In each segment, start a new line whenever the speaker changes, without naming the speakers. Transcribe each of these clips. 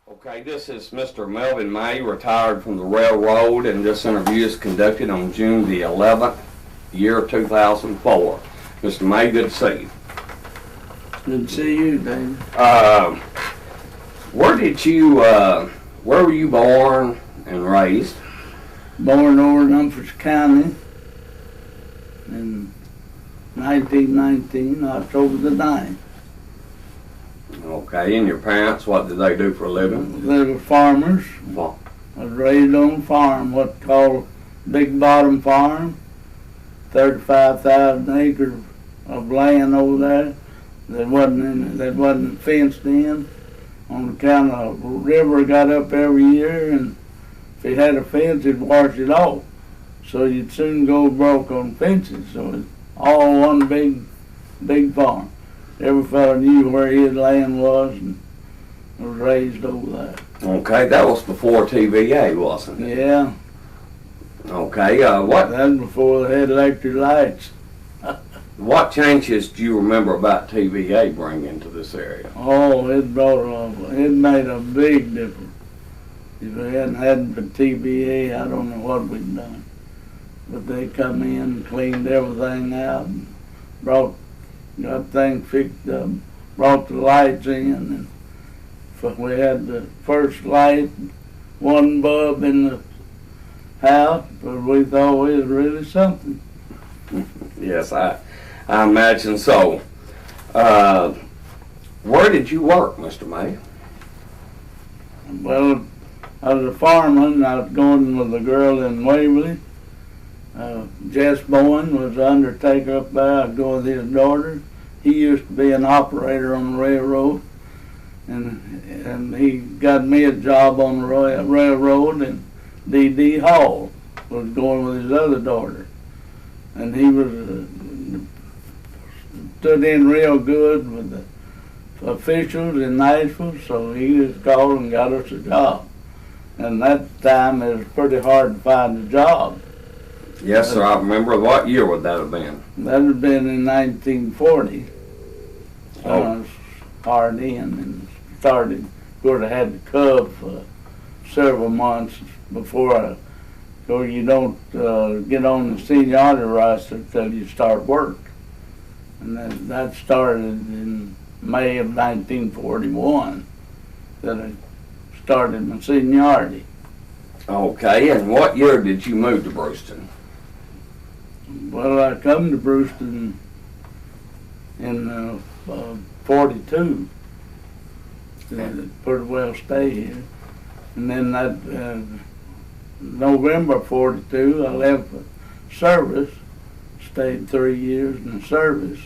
Okay, this is Mr. Melvin May, retired from the railroad, and this interview is conducted on June the 11th, year 2004. Mr. May, good to see you.
Good to see you, David.
Where were you born and raised?
Born over in Humphreys County in 1919, October the 9th.
Okay, and your parents, what did they do for a living?
They were farmers.
Well,
I was raised on a farm, what's called Big Bottom Farm, 35,000 acres of land over there that wasn't fenced in on account of the river got up every year, and if it had a fence, it'd wash it off. So you'd soon go broke on fences. So it's all one big farm. Every fellow knew where his land was and was raised over there.
okay, that was before TVA, wasn't it?
Yeah,
Okay,
that was before they had electric lights.
what changes do you remember about TVA bringing to this area?
Oh, it made a big difference. If it hadn't had the TBA, I don't know what we'd done. But they come in and cleaned everything out and got things fixed up, brought the lights in, and we had the first light, one bulb in the house, but we thought it was really something.
Yes, I imagine so. Where did you work, Mr. May?
Well, I was a fireman. I was going with a girl in Waverly. Jess Bowen was the undertaker up there. I'd go with his daughter. He used to be an operator on the railroad, and he got me a job on the railroad, and D.D. Hall was going with his other daughter. And he was stood in real good with the officials in Nashville, so he just called and got us a job. And that time it was pretty hard to find a job.
Yes, sir, I remember. What year would that have been?
That had been in 1940. So
Oh.
I was hard in and started. Of course, I had the cub for several months before so you don't get on the seniority roster until you start work. And that started in May of 1941 that I started my seniority.
Okay, and what year did you move to Bruceton?
Well, I come to Bruceton in 42. Pretty well stay here. And then that November 42, I left for service, stayed 3 years in the service,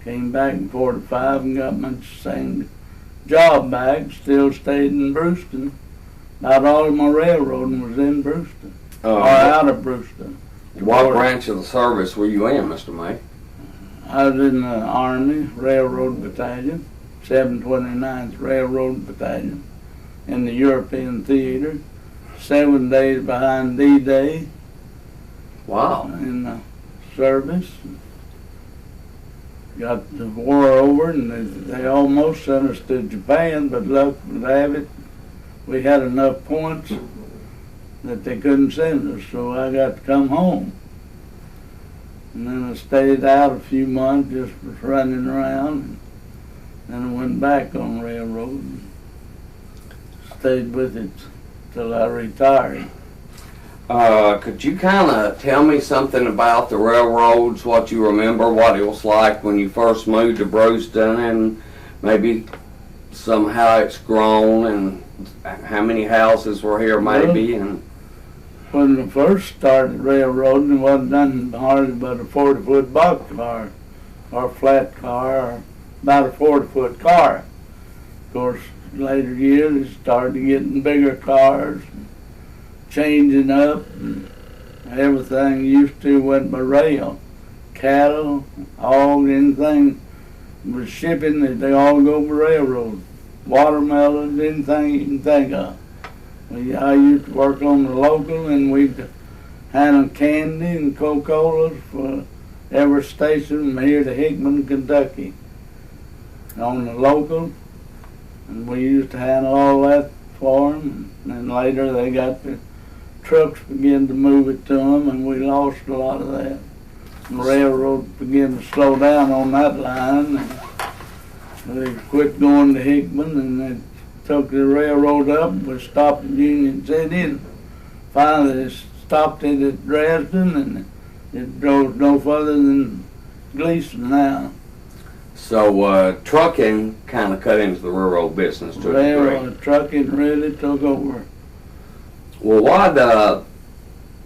came back in 45 and got my same job back, still stayed in Bruceton. About all of my railroading was in Bruceton, or out of Bruceton.
What branch of the service were you in, Mr. May?
I was in the Army Railroad Battalion, 729th Railroad Battalion, in the European Theater, 7 days behind D-Day.
Wow.
In the service. Got the war over, and they almost sent us to Japan, but luck would have it, we had enough points that they couldn't send us, so I got to come home. And then I stayed out a few months, just was running around, and then I went back on the railroad and stayed with it till I retired.
Could you kind of tell me something about the railroads, what you remember, what it was like when you first moved to Bruceton, and maybe somehow it's grown, and how many houses were here maybe? And
when I first started railroading, it wasn't nothing hardly but a 40-foot box car, or flat car, or about a 40-foot car. Of course, later years, it started getting bigger cars, changing up, and everything used to went by rail. Cattle, hogs, anything was shipping, they all go by railroad. Watermelons, anything you can think of. I used to work on the local, and we'd handle candy and Coca-Colas for every station from here to Hickman, Kentucky. On the local, and we used to handle all that for them. And then later they got the trucks began to move it to them, and we lost a lot of that. The railroad began to slow down on that line, and they quit going to Hickman, and they took the railroad up and was stopped in Union City, and finally they stopped it at Dresden, and it drove no further than Gleason now.
So trucking kind of cut into the railroad business to a degree.
Railroad trucking really took over.
Well,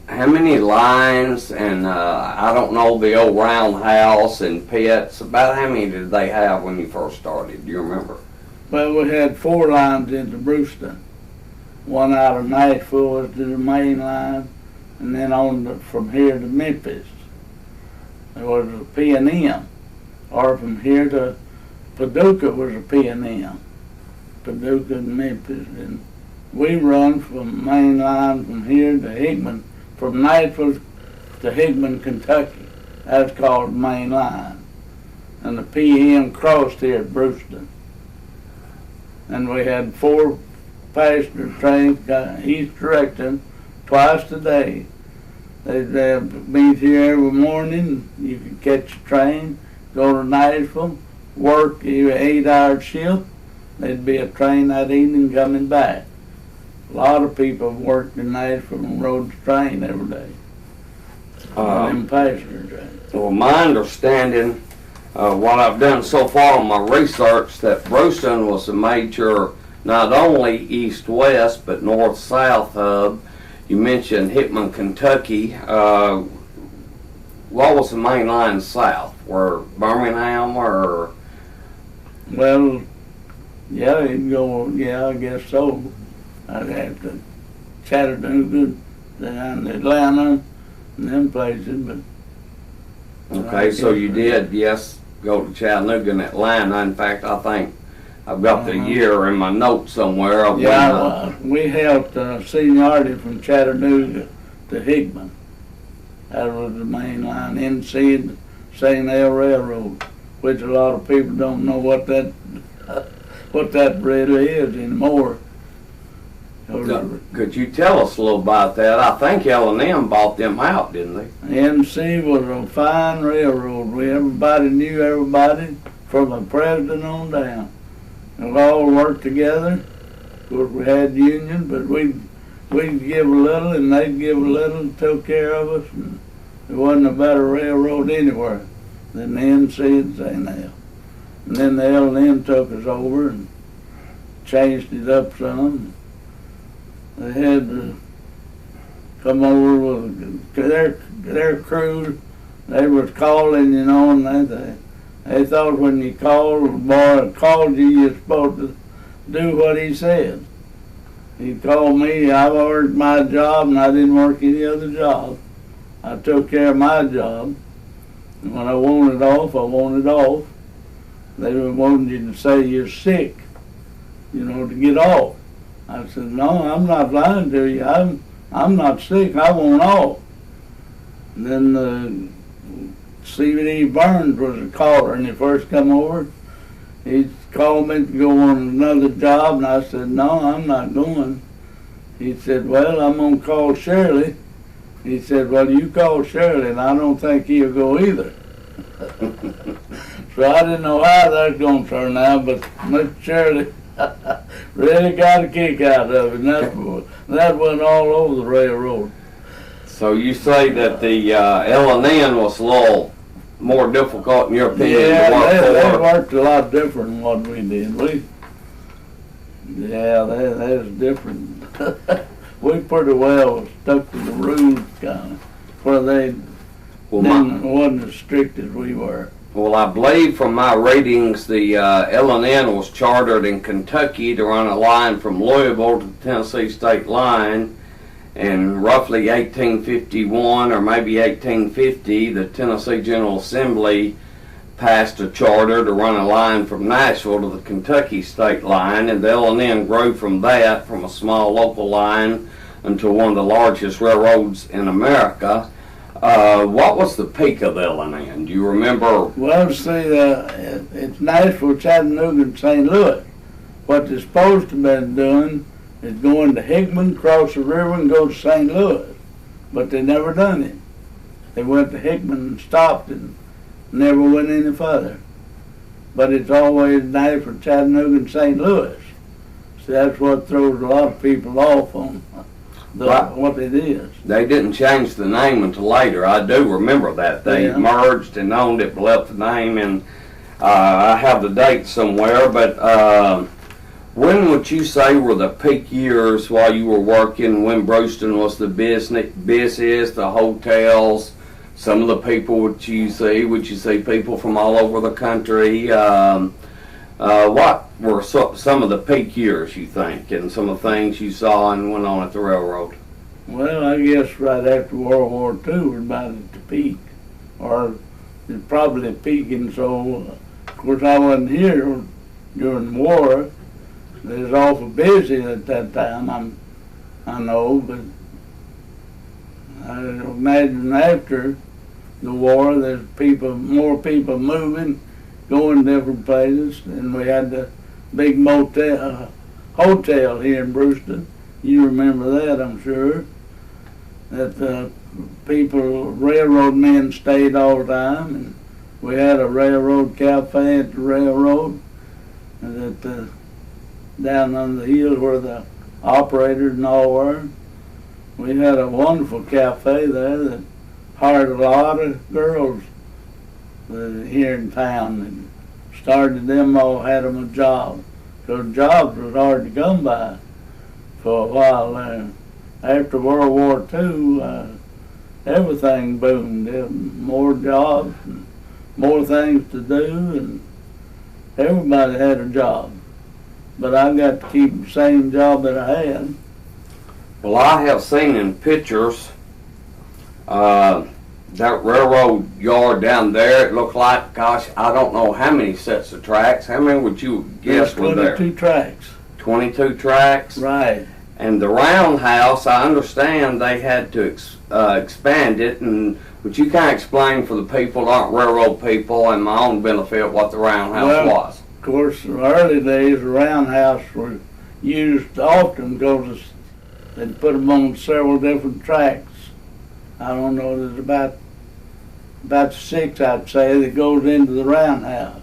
how many lines and I don't know, the old roundhouse and pits, about how many did they have when you first started? Do you remember?
Well, we had 4 lines into Bruceton. One out of Nashville was to the main line, and then from here to Memphis. There was a P&M, or from here to Paducah was a P&M. Paducah and Memphis. And we run from main line from here to Hickman, from Nashville to Hickman, Kentucky. That's called main line. And the PM crossed here at Bruceton. And we had 4 passenger trains each direction twice a day. They'd meet here every morning. You could catch a train, go to Nashville, work your 8-hour shift. There'd be a train that evening coming back. A lot of people worked in Nashville and rode the train every day. Them passenger trains.
Well, my understanding, what I've done so far on my research, that Bruceton was a major, not only east-west, but north-south hub. You mentioned Hickman, Kentucky. What was the main line south? Were Birmingham or?
Well, yeah, you'd go, yeah, I guess so. I'd have to Chattanooga, down to Atlanta, and them places, but.
Okay, so you did, yes, go to Chattanooga and Atlanta. In fact, I think I've got the year in my notes somewhere.
Yeah, we helped seniority from Chattanooga to Hickman. That was the main line, NC and St. L Railroad, which a lot of people don't know what that really is anymore.
Could you tell us a little about that? I think L&M bought them out, didn't they?
NC was a fine railroad. Everybody knew everybody from the president on down. And we all worked together. Of course, we had union, but we'd give a little and they'd give a little and took care of us. And there wasn't a better railroad anywhere than the NC and St. L. And then the L&M took us over and changed it up some. They had to come over with their crew. They was calling, you know, and they thought when you called, the boy called you, you're supposed to do what he said. He called me, I worked my job, and I didn't work any other job. I took care of my job. And when I wanted off, I wanted off. They wanted you to say you're sick, you know, to get off. I said, no, I'm not lying to you. I'm not sick. I want off. And then C.D. Burns was a caller, and he first come over. He called me to go on another job, and I said, no, I'm not going. He said, well, I'm going to call Shirley. He said, well, you call Shirley, and I don't think he'll go either. So I didn't know how that's going to turn out, but Miss Shirley really got a kick out of it, and that went all over the railroad.
So you say that the L&N was a little more difficult in your opinion to work for?
They worked a lot different than what we did. That was different. We pretty well stuck to the rules, kind of, where they wasn't as strict as we were.
Well, I believe from my readings, the L&N was chartered in Kentucky to run a line from Louisville to the Tennessee state line. In roughly 1851 or maybe 1850, the Tennessee General Assembly passed a charter to run a line from Nashville to the Kentucky state line, and the L&N grew from that, from a small local line, until one of the largest railroads in America. What was the peak of the L&N? Do you remember?
Well, see, it's Nashville, Chattanooga, and St. Louis. what they're supposed to be doing is going to Hickman, cross the river, and go to St. Louis. But they never done it. They went to Hickman and stopped and never went any further. But it's always nice for Chattanooga and St. Louis. So that's what throws a lot of people off on what it is.
They didn't change the name until later. I do remember that. They merged and owned it, but left the name, and I have the date somewhere. But when would you say were the peak years while you were working, when Bruceton was the busiest, the hotels, some of the people would you see people from all over the country? What were some of the peak years, you think, and some of the things you saw and went on at the railroad?
Well, I guess right after World War II was about at the peak, or probably peaking. So, of course, I wasn't here during the war. It was awful busy at that time, I know, but I imagine after the war, there's more people moving, going different places, and we had the big hotel here in Bruceton. You remember that, I'm sure. That railroad men stayed all the time, and we had a railroad cafe at the railroad, and that down on the hill where the operators and all were. We had a wonderful cafe there that hired a lot of girls here in town, and started them all, had them a job. So jobs was hard to come by for a while there. After World War II, everything boomed. There were more jobs and more things to do, and everybody had a job. But I got to keep the same job that I had.
Well, I have seen in pictures that railroad yard down there. It looked like, gosh, I don't know how many sets of tracks. How many would you guess were there?
22 tracks.
22 tracks?
Right.
And the roundhouse, I understand they had to expand it. And would you kind of explain for the people that aren't railroad people and my own benefit what the roundhouse was?
Of course, in the early days, the roundhouse were used often because they'd put them on several different tracks. I don't know, there's about 6, I'd say, that goes into the roundhouse.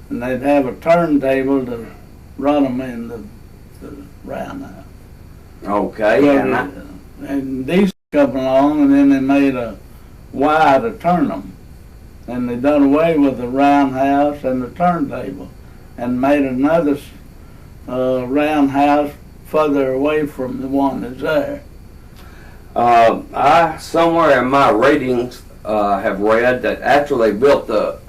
And they'd have a turntable to run them in the roundhouse.
Okay.
So, and these come along, and then they made a Y to turn them. And they done away with the roundhouse and the turntable, and made another roundhouse further away from the one that's there.
I somewhere in my readings have read that after they built the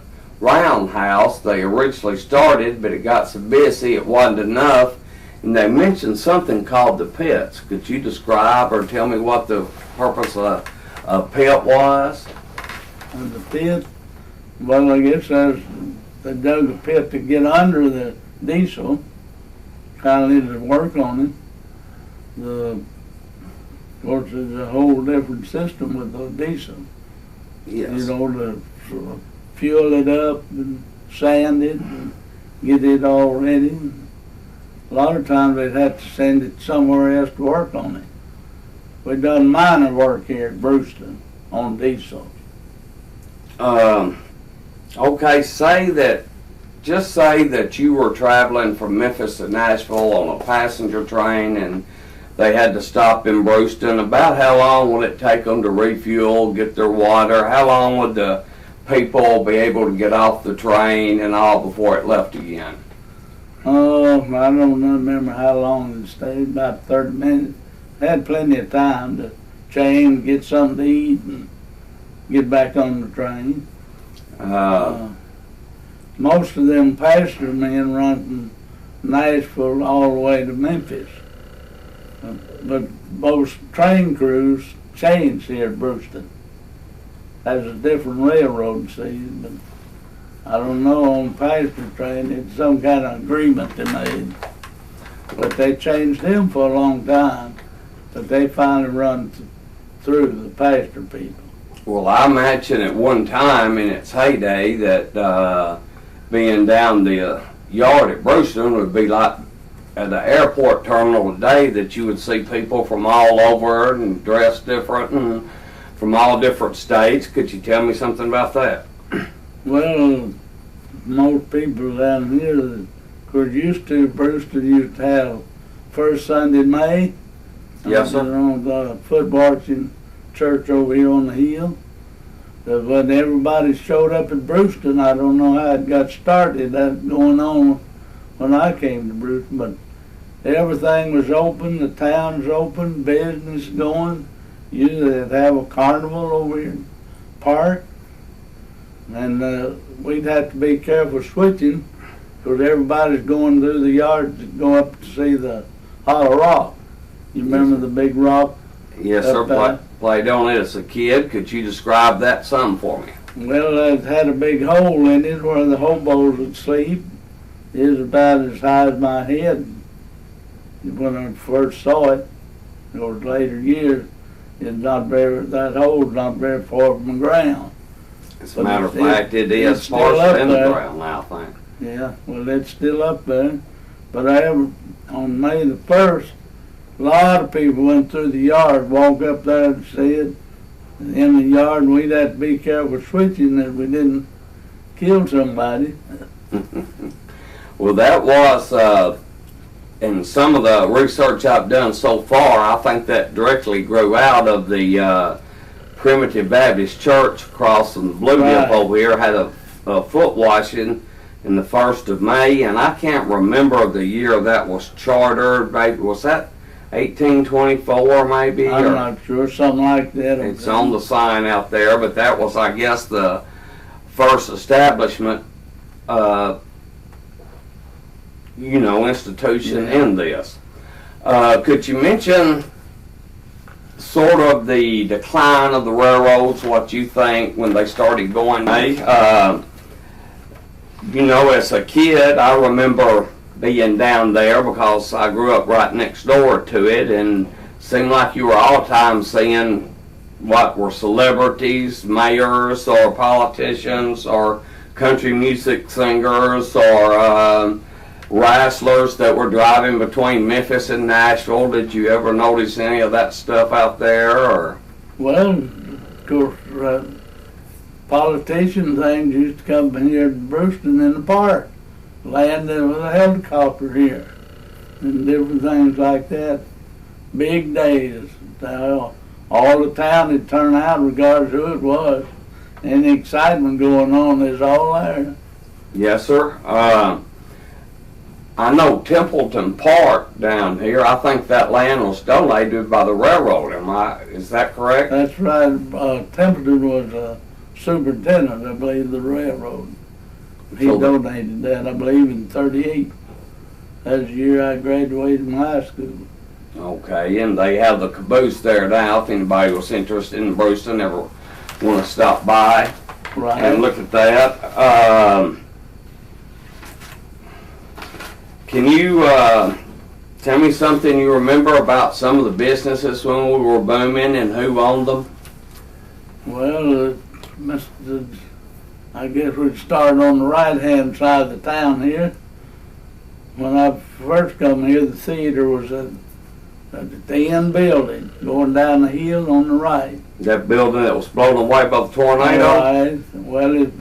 roundhouse, they originally started, but it got so busy it wasn't enough, and they mentioned something called the pits. Could you describe or tell me what the purpose of a pit was?
And the pit, well, I guess they dug a pit to get under the diesel. Kind of needed to work on it. Of course, there's a whole different system with the diesel.
Yes.
You know, to fuel it up and sand it and get it all ready. A lot of times they'd have to send it somewhere else to work on it. We done minor work here at Bruceton on diesel.
Okay, just say that you were traveling from Memphis to Nashville on a passenger train and they had to stop in Bruceton. About how long would it take them to refuel, get their water? How long would the people be able to get off the train and all before it left again?
I don't remember how long it stayed, about 30 minutes. They had plenty of time to change, get something to eat, and get back on the train. Most of them passenger men run from Nashville all the way to Memphis. But most train crews change here at Bruceton. That's a different railroad, see, but I don't know, on passenger train, it's some kind of agreement they made. But they changed them for a long time, but they finally run through the passenger people.
Well, I imagine at one time in its heyday that being down the yard at Bruceton would be like at the airport terminal today, that you would see people from all over and dressed different and from all different states. Could you tell me something about that?
Well, most people down here that Bruceton used to have first Sunday in May.
Yes, sir.
On the football church over here on the hill. But when everybody showed up at Bruceton, I don't know how it got started. That going on when I came to Bruceton, but everything was open. The town's open, business going. Usually they'd have a carnival over here in the park, and we'd have to be careful switching because everybody's going through the yard to go up to see the Hollow Rock. You remember the big rock?
Yes, sir. Played on it as a kid. Could you describe that some for me?
Well, it had a big hole in it where the hobos would sleep. It was about as high as my head when I first saw it. Or later years, that hole's not very far from the ground.
As a matter of fact, it is partially in the ground now, I think.
Yeah, well, it's still up there. But on May the 1st, a lot of people went through the yard, walk up there and see it in the yard, and we'd have to be careful switching that we didn't kill somebody.
Well, that was, in some of the research I've done so far, I think that directly grew out of the Primitive Baptist Church across from the Blue Dip over here, had a foot washing in the 1st of May, and I can't remember the year that was chartered. Maybe was that 1824 maybe?
I'm not sure, something like that.
It's on the sign out there, but that was, I guess, the first establishment, institution in this. Could you mention sort of the decline of the railroads, what you think when they started going? As a kid, I remember being down there because I grew up right next door to it, and seemed like you were all the time seeing what were celebrities, mayors, or politicians, or country music singers, or wrestlers that were driving between Memphis and Nashville. Did you ever notice any of that stuff out there? Or?
Well, of course, politician things used to come here to Bruceton in the park, landing with a helicopter here, and different things like that. Big days. All the town would turn out regardless who it was. Any excitement going on is all there.
Yes, sir. I know Templeton Park down here, I think that land was donated by the railroad. Is that correct?
That's right. Templeton was a superintendent, I believe, of the railroad. He donated that, I believe, in '38. That's the year I graduated from high school.
Okay, and they have the caboose there now. If anybody was interested in Bruceton, ever want to stop by and look at that. Can you tell me something you remember about some of the businesses when we were booming and who owned them?
Well, I guess we'd start on the right-hand side of the town here. When I first come here, the theater was at the end building, going down the hill on the right.
That building that was blown away by the tornado?
Right. Well, it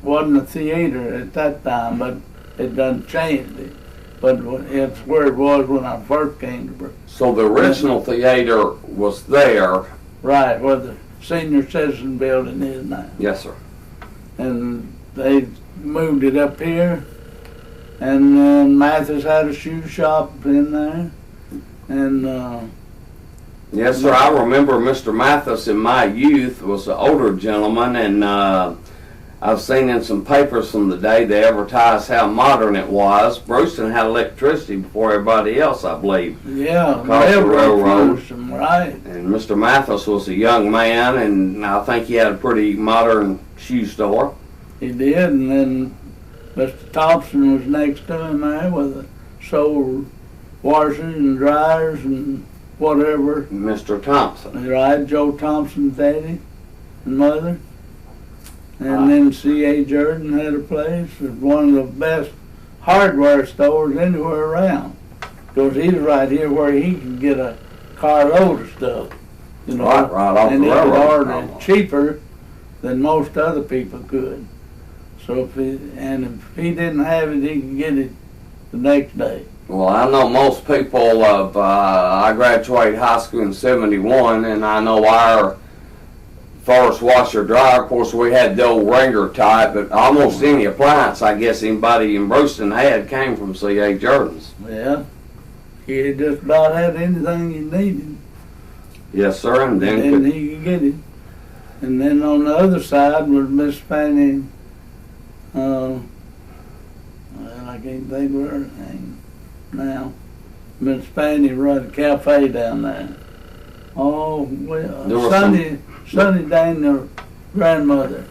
wasn't a theater at that time, but it done changed it. But it's where it was when I first came to Bruceton.
So the original theater was there?
Right, where the senior citizen building is now.
Yes, sir. And
they moved it up here, and then Mathis had a shoe shop in there, and
yes, sir. I remember Mr. Mathis in my youth was an older gentleman, and I've seen in some papers from the day they advertised how modern it was. Bruceton had electricity before everybody else, I believe.
Yeah,
railroad.
Right.
And Mr. Mathis was a young man, and I think he had a pretty modern shoe store.
He did, and then Mr. Thompson was next to him there with sold washers and dryers and whatever.
Mr. Thompson.
Right, Joe Thompson's daddy and mother. And then C.A. Jordan had a place. It was one of the best hardware stores anywhere around. Because he's right here where he can get a carload of stuff. You know,
Right off
and
the
he could
railroad.
order it cheaper than most other people could. So if he didn't have it, he could get it the next day.
Well, I know most people of, I graduated high school in 71, and I know our first washer dryer, of course, we had the old Ranger type, but almost any appliance, I guess, anybody in Bruceton had came from C.A. Jordan's.
Yeah. He just about had anything he needed.
Yes, sir, and then
And he could get it. And then on the other side was Miss Fanny, well, I can't think of her name now. Miss Fanny run a cafe down there. Oh, well,
There was
Sonny Daniel's grandmother.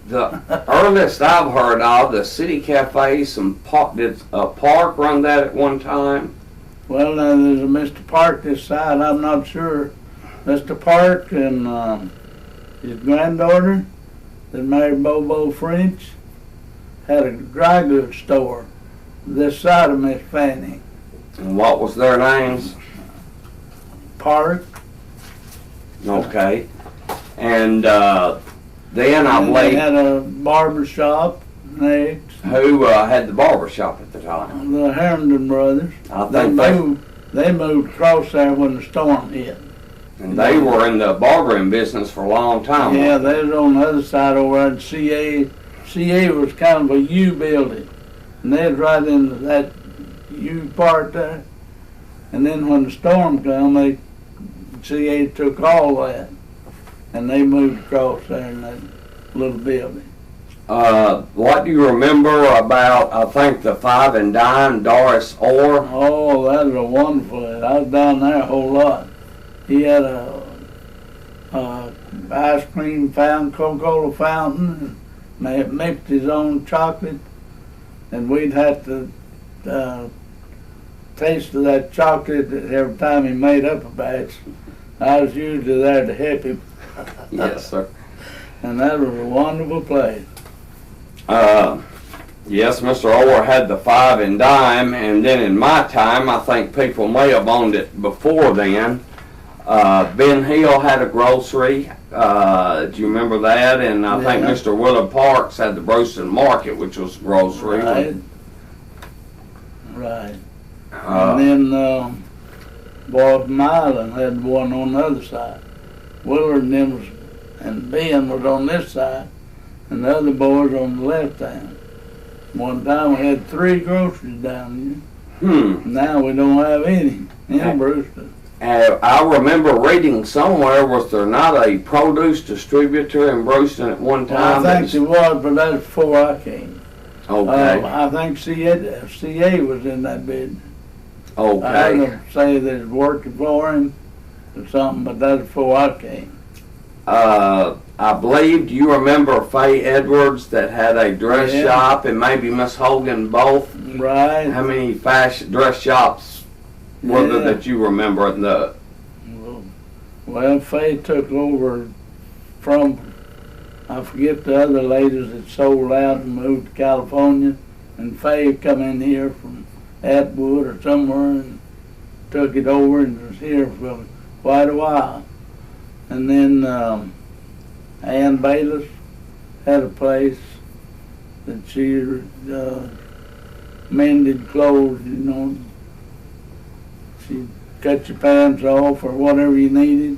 The earliest I've heard of, the City Cafe, did a park run that at one time?
Well, now there's a Mr. Park this side, I'm not sure. Mr. Park and his granddaughter that married Bobo French had a dry goods store this side of Miss Fanny.
And what was their names?
Park.
Okay. And then I
And they
believe,
had a barber shop next.
who had the barber shop at the time?
The Herndon brothers.
I think
They moved across there when the storm hit.
and they were in the barbering business for a long time.
Yeah, they was on the other side over at CA. CA was kind of a U building. And they was right into that U part there. And then when the storm come, CA took all that. And they moved across there in that little building.
What do you remember about, I think, the Five and Dime, Doris Orr?
Oh, that was a wonderful. I was down there a whole lot. He had a ice cream fountain, Coca-Cola fountain, and mixed his own chocolate, and we'd have to taste of that chocolate every time he made up a batch. I was usually there to help him.
Yes, sir.
And that was a wonderful place.
Yes, Mr. Orr had the Five and Dime, and then in my time, I think people may have owned it before then. Ben Hill had a grocery. Do you remember that? And I think
Yeah.
Mr. Willard Parks had the Bruceton Market, which was grocery.
Right. And then Boston Island had one on the other side. Willard and them and Ben was on this side, and the other boys on the left hand. One time we had 3 groceries down here. Now we don't have any in Bruceton.
I remember reading somewhere, was there not a produce distributor in Bruceton at one time?
I think there was, but that's before I came.
Okay.
I think CA was in that bid. I
Okay.
don't say that it's working for him or something, but that's before I came.
I believe, do you remember Faye Edwards that had a dress
Yeah.
shop, and maybe Miss Hogan both?
Right.
How many fashion dress shops were there
Yeah.
that you remember?
Well, Faye took over from, I forget the other ladies that sold out and moved to California, and Faye come in here from Atwood or somewhere and took it over and was here for quite a while. And then Ann Bayless had a place that she mended clothes, you know. She cut your pants off or whatever you needed.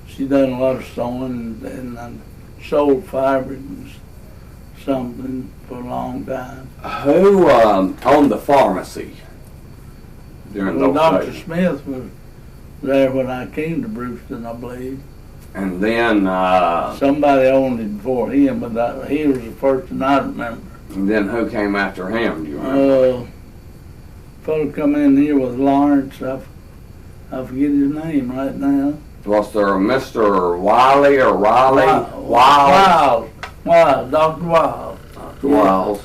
She done a lot of sewing and sold fabric and something for a long time.
Who owned the pharmacy during
Well,
those
Dr.
days?
Smith was there when I came to Bruceton, I believe.
And then
Somebody owned it before him, but he was the first one I remember.
who came after him? Do you remember?
Fellow come in here with Lawrence. I forget his name right now.
Was there a Mr. Wiley or Riley?
Wiles, Dr. Wiles.
Dr. Wiles.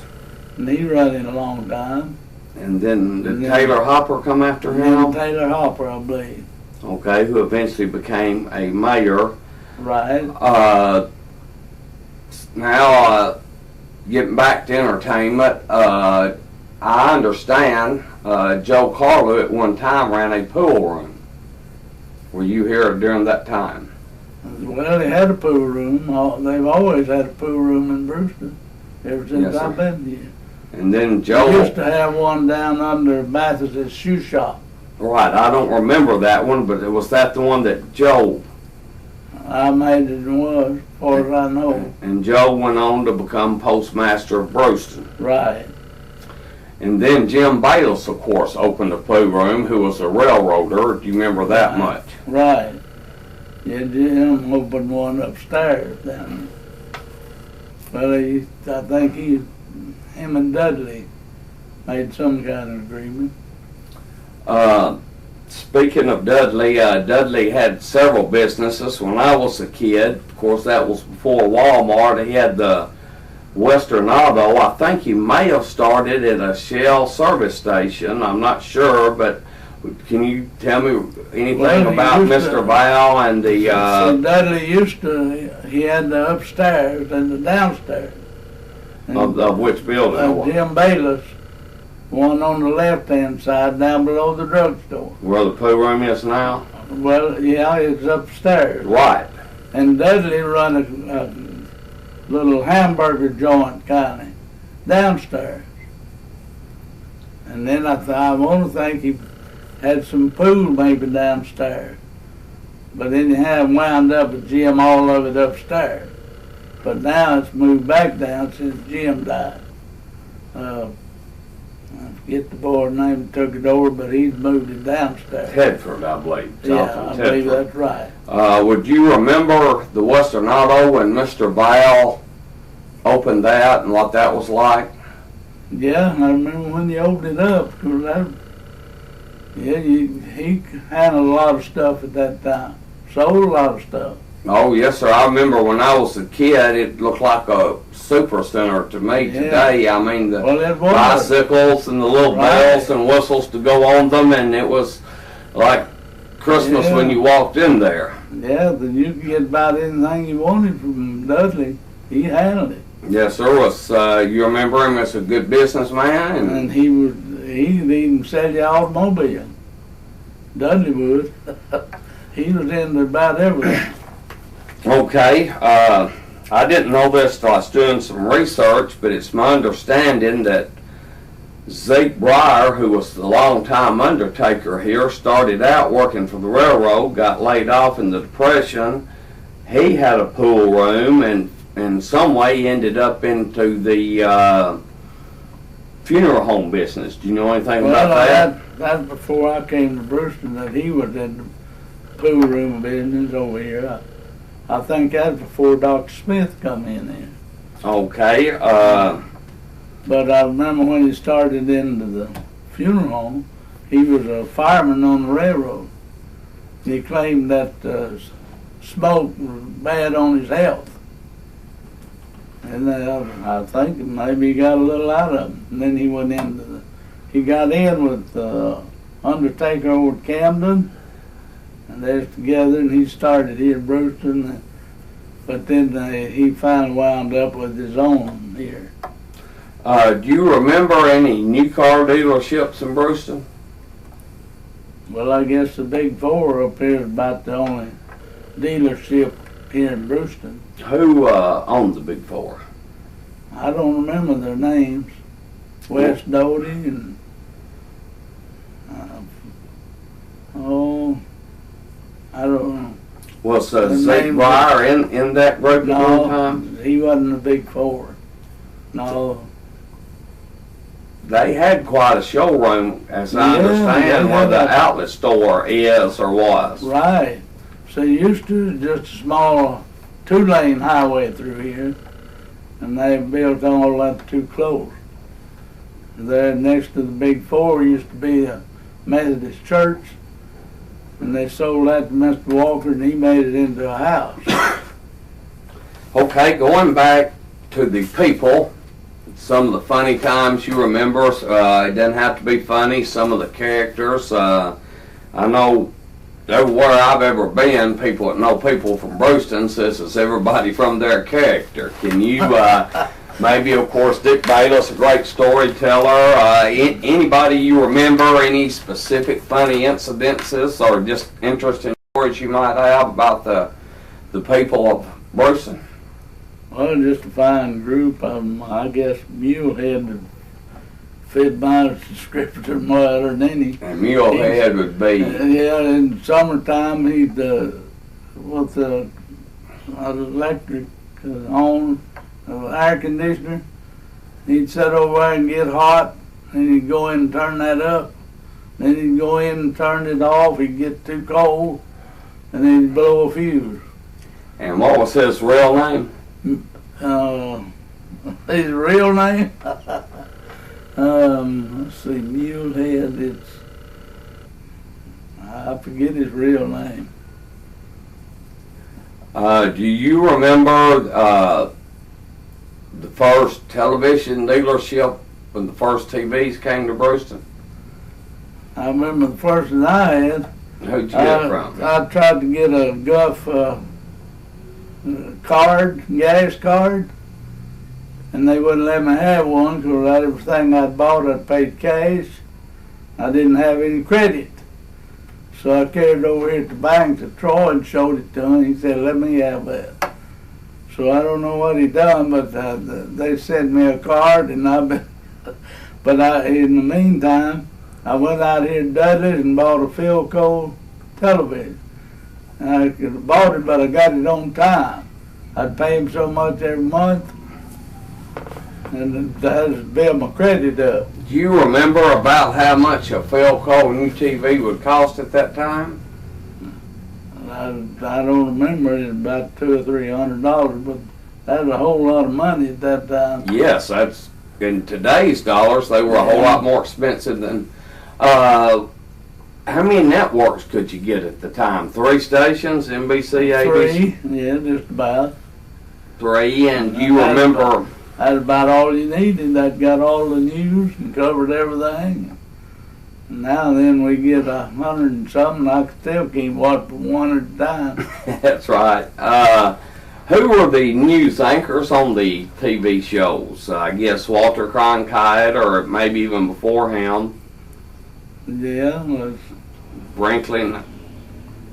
And he run it a long time.
And then did
And then-
Taylor Hopper come after
And then
him?
Taylor Hopper, I believe.
Okay, who eventually became a mayor.
Right.
Now, getting back to entertainment, I understand Joe Carlo at one time ran a pool room. Were you here during that time?
Well, they had a pool room. They've always had a pool room in Bruceton ever since
Yes,
I've
sir.
been here.
And then
We
Joe...
used to have one down under Mathis's shoe shop.
Right, I don't remember that one, but was that the one that Joe...
I made it was, as far as I know.
And Joe went on to become postmaster of Bruceton.
Right.
And then Jim Bayless, of course, opened a pool room, who was a railroader. Do you remember that much?
Right. Yeah, Jim opened one upstairs down there. Well, I think him and Dudley made some kind of agreement.
Speaking of Dudley, Dudley had several businesses when I was a kid. Of course, that was before Walmart. He had the Western Auto. I think he may have started at a Shell service station. I'm not sure, but can you tell me anything about Mr. Val and the...
So Dudley he had the upstairs and the downstairs.
of which building?
Jim Bayless, one on the left-hand side down below the drugstore.
Where the pool room is now?
Well, yeah, it's upstairs.
Right.
And Dudley run a little hamburger joint kind of downstairs. And then I want to think he had some pool maybe downstairs. But then he had wound up a gym, all of it upstairs. But now it's moved back down since Jim died. I forget the boy's name that took it over, but he's moved it downstairs.
Tedford, I believe.
Yeah, I believe that's right.
Would you remember the Western Auto when Mr. Val opened that and what that was like?
Yeah, I remember when he opened it up. He handled a lot of stuff at that time. Sold a lot of stuff.
Oh, yes, sir. I remember when I was a kid, it looked like a super center to me today. I mean, the bicycles and the little bells and whistles to go on them, and it was like Christmas when you walked in there.
Yeah, then you could get about anything you wanted from Dudley. He handled it.
Yes, sir. You remember him as a good businessman?
And he'd even sell you automobile. Dudley would. He was into about everything.
Okay, I didn't know this till I was doing some research, but it's my understanding that Zeke Breyer, who was the longtime undertaker here, started out working for the railroad, got laid off in the Depression. He had a pool room and in some way ended up into the funeral home business. Do you know anything about that?
That's before I came to Bruceton, that he was in the pool room business over here. I think that's before Dr. Smith come in there.
Okay.
But I remember when he started into the funeral home, he was a fireman on the railroad. He claimed that smoke was bad on his health. And I think maybe he got a little out of it. And then he went into he got in with Undertaker over at Camden. And they're together, and he started here in Bruceton, but then he finally wound up with his own here.
Do you remember any new car dealerships in Bruceton?
Well, I guess the Big Four up here is about the only dealership here in Bruceton.
Who owned the Big Four?
I don't remember their names. West Doty and I don't know.
Was Zeke Breyer in that group at one time?
He wasn't the Big Four. No.
They had quite a showroom, as I understand, where the outlet store is or was.
Right. So used to just a small 2-lane highway through here, and they built all that too close. There next to the Big Four used to be a Methodist church, and they sold that to Mr. Walker, and he made it into a house.
Okay, going back to the people, some of the funny times you remember, it doesn't have to be funny, some of the characters. I know everywhere I've ever been, people that know people from Bruceton says it's everybody from their character. Can you, maybe, of course, Dick Bayless, a great storyteller, anybody you remember, any specific funny incidences or just interesting stories you might have about the people of Bruceton?
Well, just a fine group of them. I guess Mulehead would fit my descriptor more than any.
And Mulehead would be...
yeah, in summertime, he'd, with the electric on, air conditioner, he'd sit over there and get hot, and he'd go in and turn that up. Then he'd go in and turn it off, he'd get too cold, and then he'd blow a fuse.
And what was his real name?
His real name? Let's see, Mulehead, I forget his real name.
Do you remember the first television dealership when the first TVs came to Bruceton?
I remember the first one I had.
Who'd you get it from?
I tried to get a Guff gas card, and they wouldn't let me have one because everything I'd bought I'd paid cash. I didn't have any credit. So I carried it over here at the bank to Troy and showed it to him. He said, let me have that. So I don't know what he done, but they sent me a card, and in the meantime, I went out here to Dudley's and bought a Philco television. I could have bought it, but I got it on time. I'd pay him so much every month, and that would build my credit up.
Do you remember about how much a Philco new TV would cost at that time?
I don't remember. It was about $200 or $300, but that was a whole lot of money at that time.
Yes, that's in today's dollars. They were a whole lot more expensive than. How many networks could you get at the time? 3 stations, NBC, ABC?
3, yeah, just about.
3, and you remember...
That's about all you needed. That got all the news and covered everything. And now then we get 100 and something. I still can't watch one at a time.
That's right. Who were the news anchors on the TV shows? I guess Walter Cronkite, or maybe even before him.
Yeah, was
Brinkley.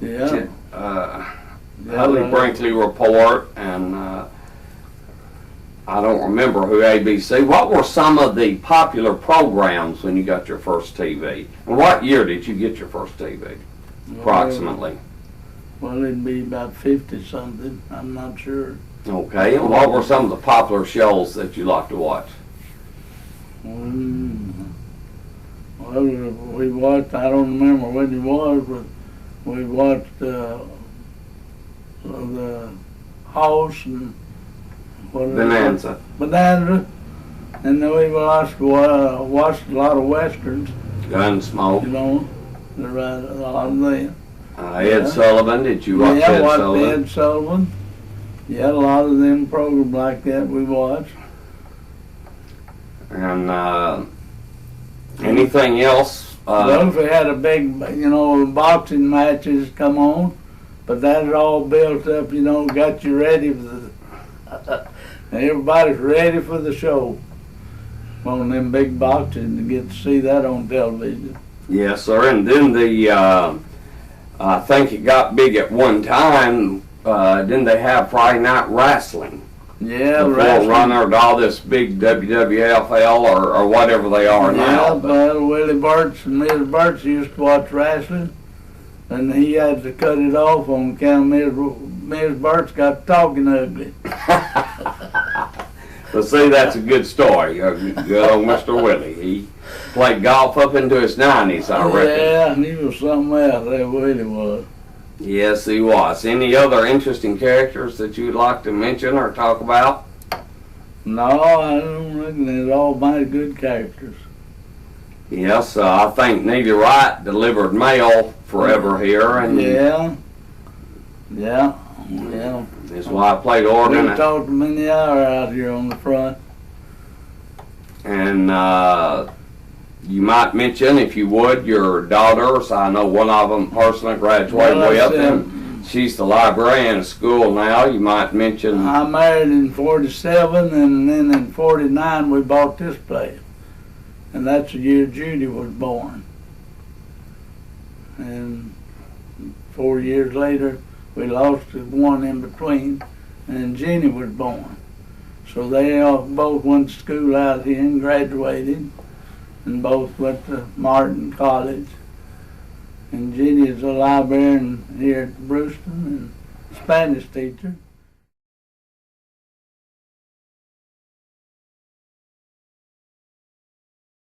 yeah.
Hudley Brinkley Report, and I don't remember who ABC. What were some of the popular programs when you got your first TV? And what year did you get your first TV, approximately?
Well, it'd be about 50-something. I'm not sure.
Okay, and what were some of the popular shows that you liked to watch?
Well, we watched, I don't remember when it was, but we watched the House and
Bonanza.
Bonanza, and then we watched a lot of westerns.
Gunsmoke.
You know, a lot of them.
Ed Sullivan. Did you watch Ed Sullivan?
Yeah, I watched Ed Sullivan. Yeah, a lot of them programs like that we watched.
And anything else?
Well, if we had a big, boxing matches come on, but that is all built up, got you ready for the, everybody's ready for the show. On them big boxing to get to see that on television.
Yes, sir. And then I think it got big at one time. Didn't they have Friday Night Wrestling?
Yeah,
the Forerunner to all this big WWFL or whatever they are now.
Yeah, but Willie Birch and Ms. Birch used to watch wrestling, and he had to cut it off on account of Ms. Birch got talking ugly.
Well, see, that's a good story. Good old Mr. Willie. He played golf up into his 90s, I reckon.
Yeah, and he was something else, that Willie was.
Yes, he was. Any other interesting characters that you'd like to mention or talk about?
No, I don't reckon they're all mighty good characters.
Yes, I think Neely Wright delivered mail forever here. And
yeah.
His wife played organ.
We talked many hours out here on the front.
And you might mention, if you would, your daughters. I know one of them personally graduated
Well,
with, and she's the librarian at school now. You might mention.
I married in 47, and then in 49 we bought this place. And that's the year Judy was born. And 4 years later, we lost the one in between, and Jeannie was born. So they both went to school out here and graduated, and both went to Martin College. And Jeannie is a librarian here at Bruceton and Spanish teacher.